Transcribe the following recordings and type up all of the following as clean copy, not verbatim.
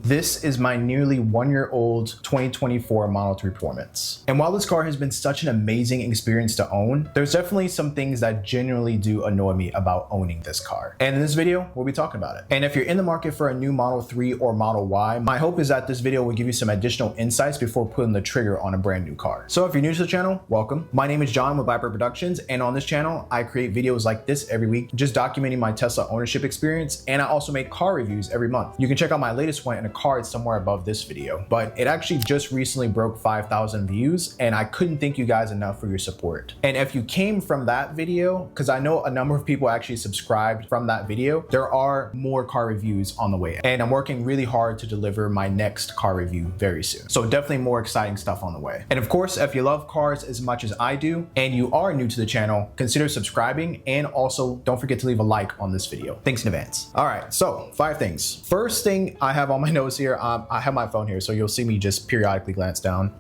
This is my nearly 1-year-old 2024 Model 3 Performance. And while this car has been such an amazing experience to own, there's definitely some things that genuinely do annoy me about owning this car. And in this video, we'll be talking about it. And if you're in the market for a new Model 3 or Model Y, my hope is that this video will give you some additional insights before pulling the trigger on a brand new car. So if you're new to the channel, welcome. My name is John with Blackbird Productions, and on this channel, I create videos like this every week, just documenting my Tesla ownership experience, and I also make car reviews every month. You can check out my latest one in a card somewhere above this video, but it actually just recently broke 5,000 views, and I couldn't thank you guys enough for your support. And if you came from that video, because I know a number of people actually subscribed from that video, there are more car reviews on the way, and I'm working really hard to deliver my next car review very soon. So definitely more exciting stuff on the way. And of course, if you love cars as much as I do, and you are new to the channel, consider subscribing, and also don't forget to leave a like on this video. Thanks in advance. All right, so 5 things. First thing I have on my notes here, I have my phone here, so you'll see me just periodically glance down,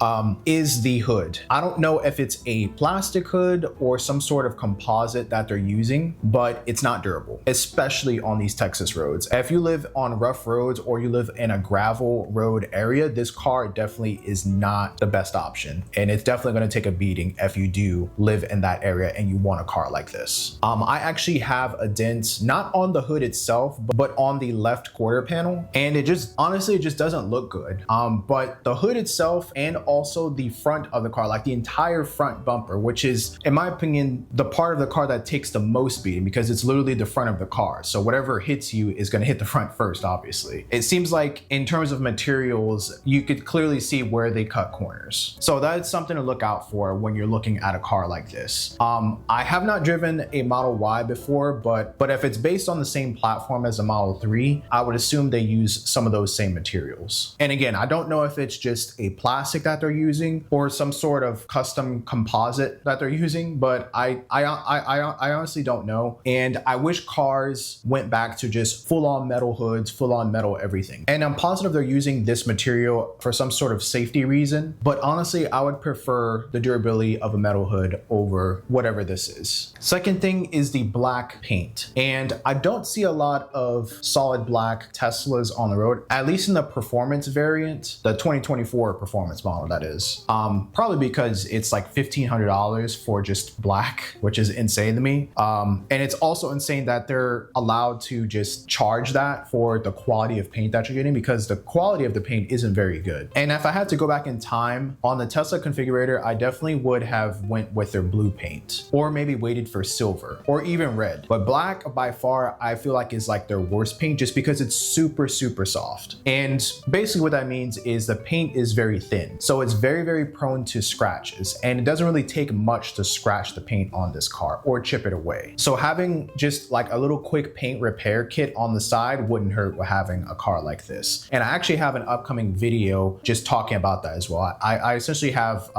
is the hood. I don't know if it's a plastic hood or some sort of composite that they're using, but it's not durable, especially on these Texas roads. If you live on rough roads or you live in a gravel road area, this car definitely is not the best option. And it's definitely gonna take a beating if you do live in that area and you want a car like this. I actually have a dent, not on the hood itself, but on the left quarter panel. And it just, honestly, it just doesn't look good. But the hood itself and also the front of the car, like the entire front bumper, which is, in my opinion, the part of the car that takes the most beating because it's literally the front of the car. So whatever hits you is gonna hit the front first, obviously. It seems like in terms of materials, you could clearly see where they cut corners. So that's something to look out for when you're looking at a car like this. I have not driven a Model Y before, but if it's based on the same platform as a Model 3, I would assume they use some of those same materials. And again, I don't know if it's just a plastic that they're using or some sort of custom composite that they're using, but I honestly don't know. And I wish cars went back to just full-on metal hoods, full-on metal everything. And I'm positive they're using this material for some sort of safety reason, but honestly, I would prefer the durability of a metal hood over whatever this is. Second thing is the black paint. And I don't see a lot of solid black Teslas on the road, at least in the performance variant, the 2024 performance model, that is. Probably because it's like $1,500 for just black, which is insane to me. And it's also insane that they're allowed to just charge that for the quality of paint that you're getting, because the quality of the paint isn't very good. And if I had to go back in time on the Tesla configurator, I definitely would have went with their blue paint, or maybe waited for silver or even red. But black by far, I feel like is like their worst paint, just because it's super soft. And basically what that means is the paint is very thin. So it's very prone to scratches, and it doesn't really take much to scratch the paint on this car or chip it away. So having just like a little quick paint repair kit on the side wouldn't hurt with having a car like this. And I actually have an upcoming video just talking about that as well. I essentially have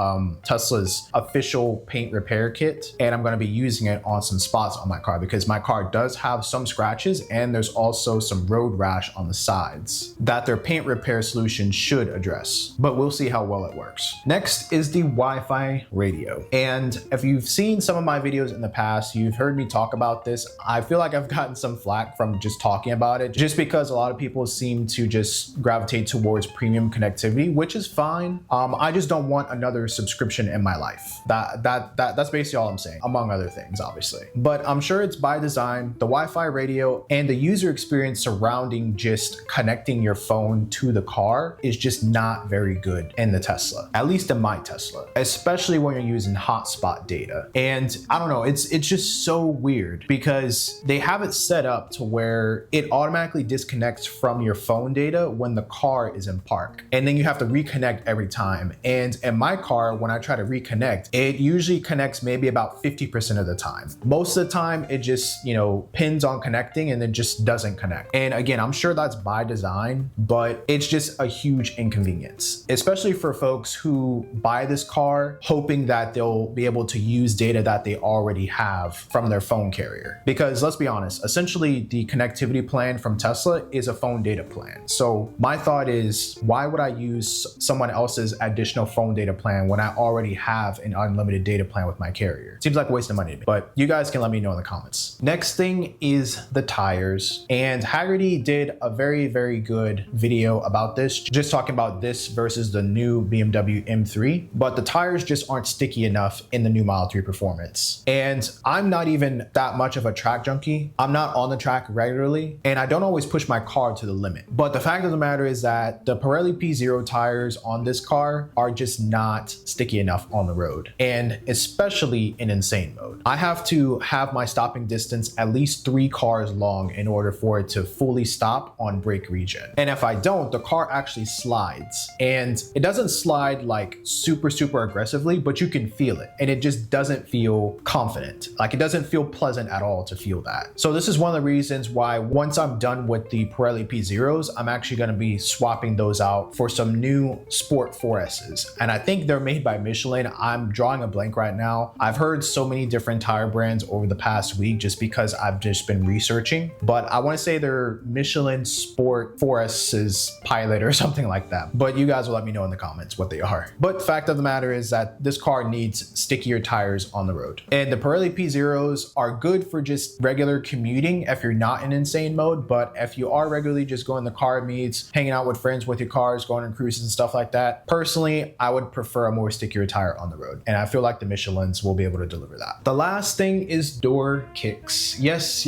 Tesla's official paint repair kit, and I'm going to be using it on some spots on my car because my car does have some scratches, and there's also some road rash on the sides that their paint repair solution should address, but we'll see how well it works. Next is the Wi-Fi radio. And if you've seen some of my videos in the past, you've heard me talk about this. I feel like I've gotten some flack from just talking about it, just because a lot of people seem to just gravitate towards premium connectivity, which is fine. I just don't want another subscription in my life. That's basically all I'm saying, among other things, obviously. But I'm sure it's by design. The Wi-Fi radio and the user experience surrounding just connecting your phone to the car is just not very good in the Tesla, at least in my Tesla, especially when you're using hotspot data. And I don't know, it's just so weird because they have it set up to where it automatically disconnects from your phone data when the car is in park, and then you have to reconnect every time. And in my car, when I try to reconnect, it usually connects maybe about 50% of the time. Most of the time it just, pins on connecting and then just doesn't connect. And again, I'm sure that's by design, but it's just a huge inconvenience, especially for folks who buy this car hoping that they'll be able to use data that they already have from their phone carrier. Because let's be honest, essentially the connectivity plan from Tesla is a phone data plan. So my thought is, why would I use someone else's additional phone data plan when I already have an unlimited data plan with my carrier? Seems like a waste of money to me, but you guys can let me know in the comments. Next thing is the tires, and Haggerty did a very good good video about this, just talking about this versus the new BMW M3, but the tires just aren't sticky enough in the new Model 3 Performance. And I'm not even that much of a track junkie. I'm not on the track regularly, and I don't always push my car to the limit. But the fact of the matter is that the Pirelli P0 tires on this car are just not sticky enough on the road, and especially in insane mode. I have to have my stopping distance at least 3 cars long in order for it to fully stop on brake regen. And if I don't, the car actually slides, and it doesn't slide like super aggressively, but you can feel it, and it just doesn't feel confident. Like, it doesn't feel pleasant at all to feel that. So this is one of the reasons why once I'm done with the Pirelli P0s, I'm actually going to be swapping those out for some new Sport 4Ss. And I think they're made by Michelin. I'm drawing a blank right now. I've heard so many different tire brands over the past week just because I've just been researching, but I want to say they're Michelin Sport 4S's Pilot or something like that. But you guys will let me know in the comments what they are. But the fact of the matter is that this car needs stickier tires on the road. And the Pirelli P0s are good for just regular commuting if you're not in insane mode, but if you are regularly just going to car meets, hanging out with friends with your cars, going on cruises and stuff like that, personally, I would prefer a more stickier tire on the road. And I feel like the Michelins will be able to deliver that. The last thing is door kicks. Yes,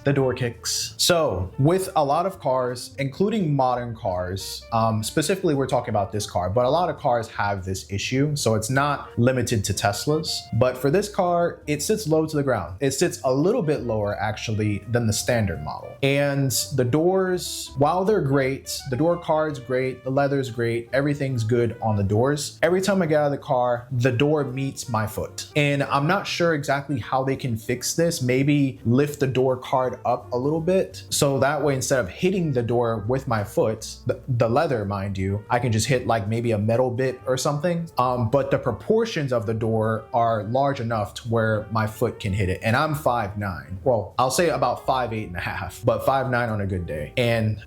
the door kicks. So with a lot of cars, including modern cars, specifically we're talking about this car, but a lot of cars have this issue. So it's not limited to Teslas, but for this car, it sits low to the ground. It sits a little bit lower actually than the standard model. And the doors, while they're great, the door card's great, the leather's great, everything's good on the doors. Every time I get out of the car, the door meets my foot. And I'm not sure exactly how they can fix this. Maybe lift the door card up a little bit, so that way instead of hitting the door with my foot, the leather, mind you, I can just hit like maybe a metal bit or something. But the proportions of the door are large enough to where my foot can hit it. And I'm 5'9". Well, I'll say about 5'8.5", but 5'9" on a good day. And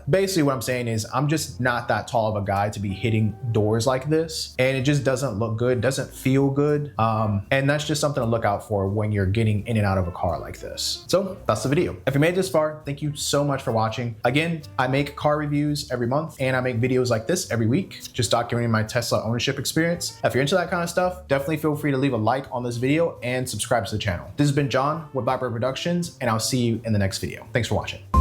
basically what I'm saying is I'm just not that tall of a guy to be hitting doors like this. And it just doesn't look good, doesn't feel good. And that's just something to look out for when you're getting in and out of a car like this. So that's the video. If you made it this far, thank you so much for watching. Again, I make car reviews every month, and I make videos like this every week, just documenting my Tesla ownership experience. If you're into that kind of stuff, definitely feel free to leave a like on this video and subscribe to the channel. This has been John with Blackbird Productions, and I'll see you in the next video. Thanks for watching.